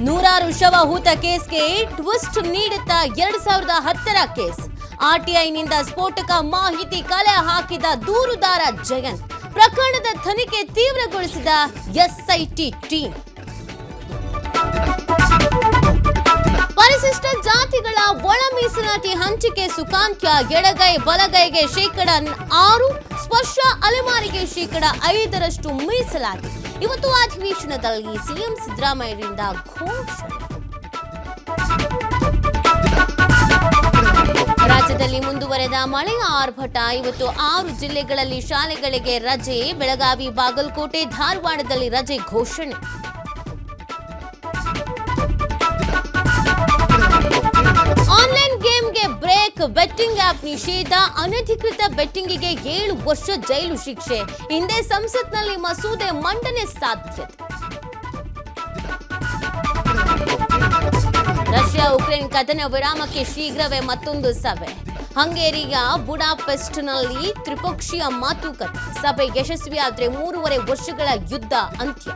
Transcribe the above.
ನೂರಾರು ಶವ ಹೂತ ಕೇಸ್ಗೆ ಟ್ವಿಸ್ಟ್ ನೀಡುತ್ತಾ 2010ರ ಕೇಸ್. ಆರ್ಟಿಐನಿಂದ ಸ್ಫೋಟಕ ಮಾಹಿತಿ ಕಲೆ ಹಾಕಿದ ದೂರುದಾರ ಜಯಂತ್. ಪ್ರಕರಣದ ತನಿಖೆ ತೀವ್ರಗೊಳಿಸಿದ ಎಸ್ಐಟಿ ಟೀಮ್. ಪರಿಶಿಷ್ಟ ಜಾತಿಗಳ ಒಳ ಮೀಸಲಾತಿ ಹಂಚಿಕೆ ಸುಖಾಂತ್ಯ. ಎಡಗೈ ಬಲಗೈಗೆ 6%, ಸ್ಪರ್ಶ ಅಲೆಮಾರಿಗೆ 5% ಮೀಸಲಾತಿ. ಇವತ್ತು ಅಧಿವೇಶನದಲ್ಲಿ ಸಿಎಂ ಸಿದ್ದರಾಮಯ್ಯರಿಂದ ಘೋಷಣೆ. ರಾಜ್ಯದಲ್ಲಿ ಮುಂದುವರೆದ ಮಳೆಯ ಆರ್ಭಟ. ಇವತ್ತು 6 ಜಿಲ್ಲೆಗಳಲ್ಲಿ ಶಾಲೆಗಳಿಗೆ ರಜೆ. ಬೆಳಗಾವಿ, ಬಾಗಲಕೋಟೆ, ಧಾರವಾಡದಲ್ಲಿ ರಜೆ ಘೋಷಣೆ. ಆನ್ಲೈನ್ ಗೇಮ್ಗೆ ಬ್ರೇಕ್. ಬೆಟ್ಟಿಂಗ್ ಆಪ್ ನಿಷೇಧ. ಅನಧಿಕೃತ ಬೆಟ್ಟಿಂಗಿಗೆ 7 ವರ್ಷ ಜೈಲು ಶಿಕ್ಷೆ. ಹಿಂದೆ ಸಂಸತ್ನಲ್ಲಿ ಮಸೂದೆ ಮಂಡನೆ ಸಾಧ್ಯತೆ. ರಷ್ಯಾ ಉಕ್ರೇನ್ ಕದನ ವಿರಾಮಕ್ಕೆ ಶೀಘ್ರವೇ ಮತ್ತೊಂದು ಸಭೆ. ಹಂಗೇರಿಯ ಬುಡಾಪೆಸ್ಟ್ನಲ್ಲಿ ತ್ರಿಪಕ್ಷೀಯ ಮಾತುಕತೆ. ಸಭೆ ಯಶಸ್ವಿಯಾದರೆ 3.5 ವರ್ಷಗಳ ಯುದ್ಧ ಅಂತ್ಯ.